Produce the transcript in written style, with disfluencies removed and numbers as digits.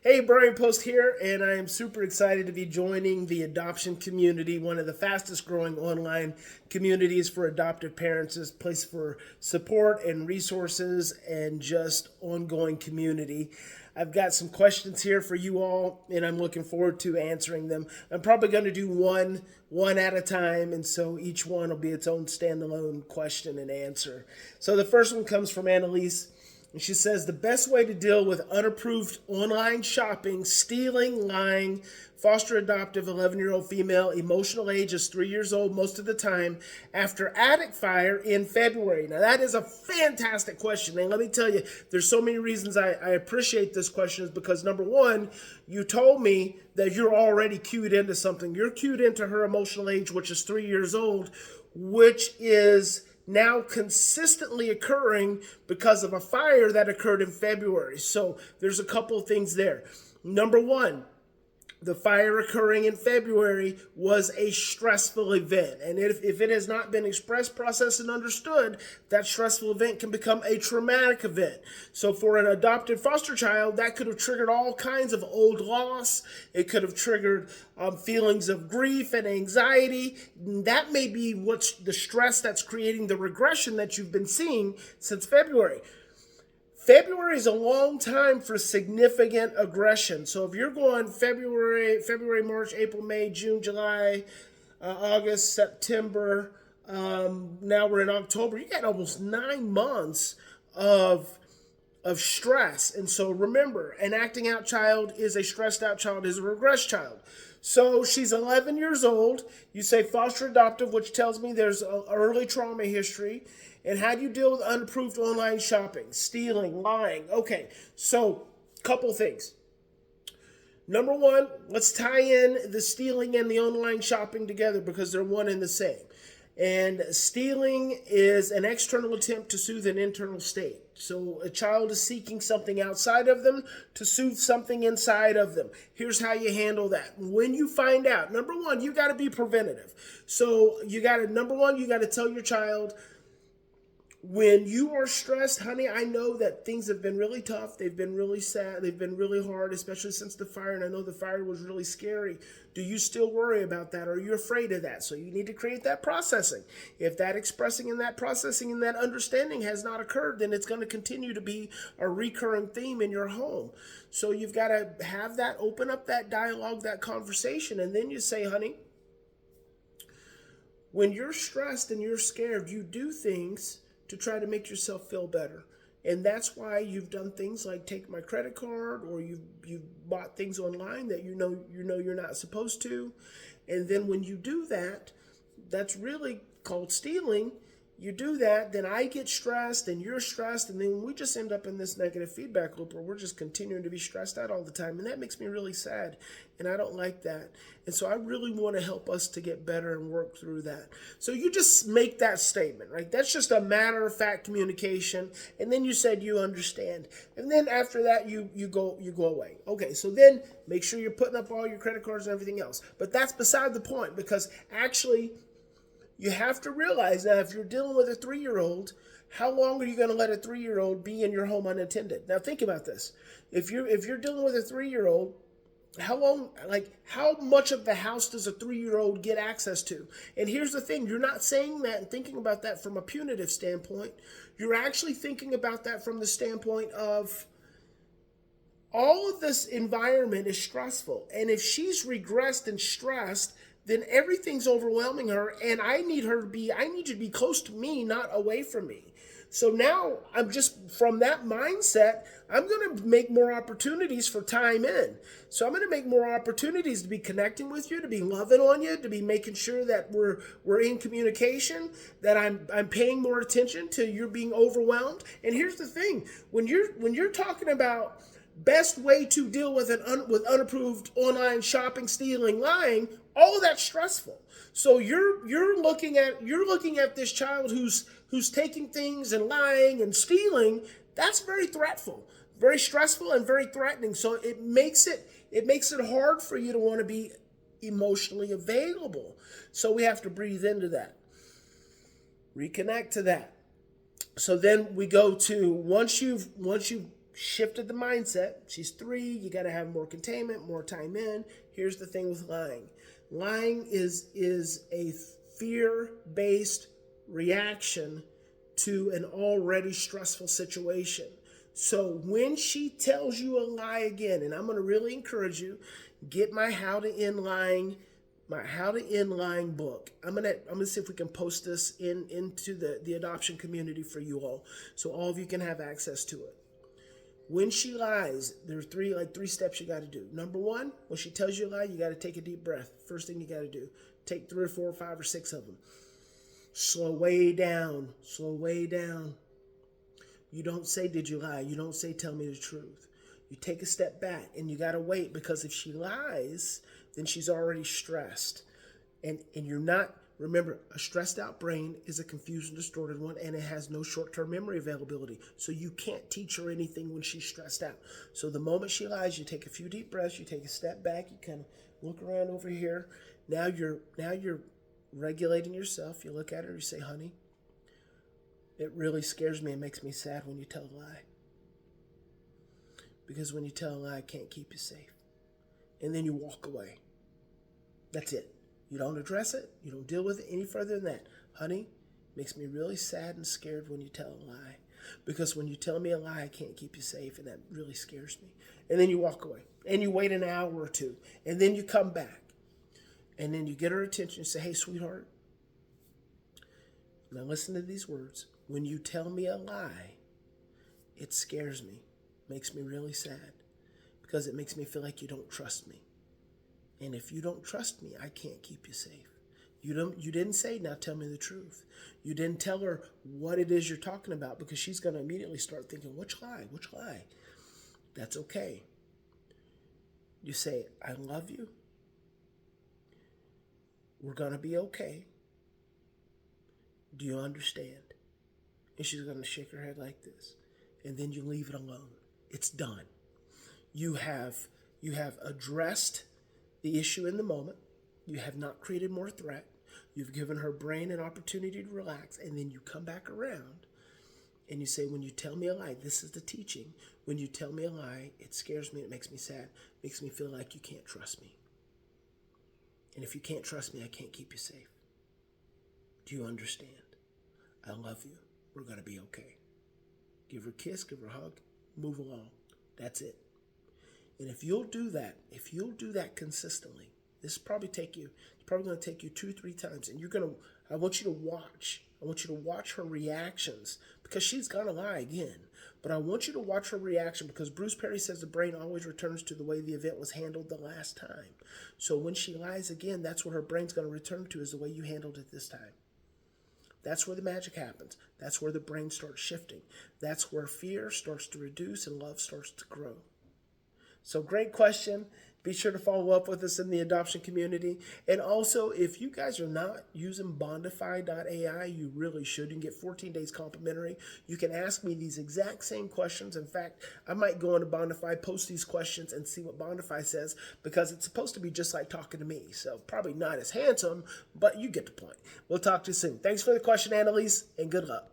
Hey, Bryan Post here, and I am super excited to be joining the adoption community, one of the fastest growing online communities for adoptive parents. Is a place for support and resources and just ongoing community. I've got some questions here for you all, and I'm looking forward to answering them. I'm probably going to do one at a time, and so each one will be its own standalone question and answer. So the first one comes from Annalise. And she says the best way to deal with unapproved online shopping, stealing, lying, foster adoptive 11-year-old female, emotional age is 3 years old most of the time, after attic fire in February. Now that is a fantastic question. And let me tell you, there's so many reasons I appreciate this question is because number one, you told me that you're already cued into something. You're cued into her emotional age, which is 3 years old, which is now consistently occurring because of a fire that occurred in February. So there's a couple of things there. Number one, the fire occurring in February was a stressful event. And if it has not been expressed, processed, and understood, that stressful event can become a traumatic event. So for an adopted foster child, that could have triggered all kinds of old loss. It could have triggered feelings of grief and anxiety. That may be what's the stress that's creating the regression that you've been seeing since February. February is a long time for significant aggression. So if you're going February, March, April, May, June, July, August, September, now we're in October, you got almost 9 months of stress. And so remember, an acting out child is a stressed out child, is a regressed child. So she's 11 years old. You say foster adoptive, which tells me there's an early trauma history. And how do you deal with unapproved online shopping, stealing, lying? Okay, so couple things. Number one, let's tie in the stealing and the online shopping together because they're one and the same. And stealing is an external attempt to soothe an internal state. So a child is seeking something outside of them to soothe something inside of them. Here's how you handle that. When you find out, number one, you got to be preventative. So you got to tell your child, when you are stressed, honey, I know that things have been really tough. They've been really sad. They've been really hard, especially since the fire. And I know the fire was really scary. Do you still worry about that? Are you afraid of that? So you need to create that processing. If that expressing and that processing and that understanding has not occurred, then it's going to continue to be a recurring theme in your home. So you've got to have that, open up that dialogue, that conversation. And then you say, honey, when you're stressed and you're scared, you do things to try to make yourself feel better. And that's why you've done things like take my credit card, or you've bought things online that you know you're not supposed to. And then when you do that, that's really called stealing. You do that, then I get stressed and you're stressed, and then we just end up in this negative feedback loop where we're just continuing to be stressed out all the time. And that makes me really sad, and I don't like that. And so I really want to help us to get better and work through that. So you just make that statement, right? That's just a matter-of-fact communication, and then you said you understand. And then after that, you go away. Okay, so then make sure you're putting up all your credit cards and everything else. But that's beside the point, because actually you have to realize that if you're dealing with a 3-year-old, how long are you going to let a 3-year-old be in your home unattended? Now think about this. If you're dealing with a 3-year-old, how much of the house does a 3-year-old get access to? And here's the thing, you're not saying that and thinking about that from a punitive standpoint. You're actually thinking about that from the standpoint of all of this environment is stressful. And if she's regressed and stressed, then everything's overwhelming her, and I need you to be close to me, not away from me. So now I'm just, from that mindset, I'm going to make more opportunities for time in. So I'm going to make more opportunities to be connecting with you, to be loving on you, to be making sure that we're in communication, that I'm paying more attention to you being overwhelmed. And here's the thing, when you're talking about best way to deal with with unapproved online shopping, stealing, lying, all of that's stressful. So you're looking at this child who's taking things and lying and stealing. That's very threatful, very stressful, and very threatening. So it makes it hard for you to want to be emotionally available. So we have to breathe into that, reconnect to that. So then we go to once you've shifted the mindset. She's 3. You got to have more containment, more time in. Here's the thing with lying. Lying is a fear-based reaction to an already stressful situation. So when she tells you a lie again, and I'm going to really encourage you, get my How to End Lying book. I'm gonna see if we can post this into the adoption community for you all, so all of you can have access to it. When she lies, there's three steps you got to do. Number 1, when she tells you a lie, you got to take a deep breath. First thing you got to do, take 3 or 4 or 5 or 6 of them. Slow way down. Slow way down. You don't say, did you lie? You don't say, tell me the truth. You take a step back, and you got to wait, because if she lies, then she's already stressed. And you're not, remember, a stressed out brain is a confused and distorted one, and it has no short-term memory availability. So you can't teach her anything when she's stressed out. So the moment she lies, you take a few deep breaths, you take a step back, you kind of look around over here. Now you're regulating yourself. You look at her, you say, honey, it really scares me and makes me sad when you tell a lie. Because when you tell a lie, I can't keep you safe. And then you walk away. That's it. You don't address it. You don't deal with it any further than that. Honey, it makes me really sad and scared when you tell a lie. Because when you tell me a lie, I can't keep you safe, and that really scares me. And then you walk away. And you wait an hour or 2. And then you come back. And then you get her attention and say, hey, sweetheart, now listen to these words. When you tell me a lie, it scares me. Makes me really sad. Because it makes me feel like you don't trust me. And if you don't trust me, I can't keep you safe. You didn't say, now tell me the truth. You didn't tell her what it is you're talking about, because she's going to immediately start thinking, which lie? Which lie? That's okay. You say, I love you. We're going to be okay. Do you understand? And she's going to shake her head like this. And then you leave it alone. It's done. You have addressed the issue in the moment. You have not created more threat. You've given her brain an opportunity to relax, and then you come back around and you say, when you tell me a lie, this is the teaching. When you tell me a lie, it scares me, it makes me sad, it makes me feel like you can't trust me. And if you can't trust me, I can't keep you safe. Do you understand? I love you. We're going to be okay. Give her a kiss, give her a hug, move along. That's it. And if you'll do that consistently, this will probably it's probably going to take you 2-3 times. And I want you to watch her reactions, because she's going to lie again. But I want you to watch her reaction, because Bruce Perry says the brain always returns to the way the event was handled the last time. So when she lies again, that's what her brain's going to return to, is the way you handled it this time. That's where the magic happens. That's where the brain starts shifting. That's where fear starts to reduce and love starts to grow. So great question. Be sure to follow up with us in the adoption community. And also, if you guys are not using Bondify.ai, you really should. You can get 14 days complimentary. You can ask me these exact same questions. In fact, I might go into Bondify, post these questions, and see what Bondify says, because it's supposed to be just like talking to me. So probably not as handsome, but you get the point. We'll talk to you soon. Thanks for the question, Annalise, and good luck.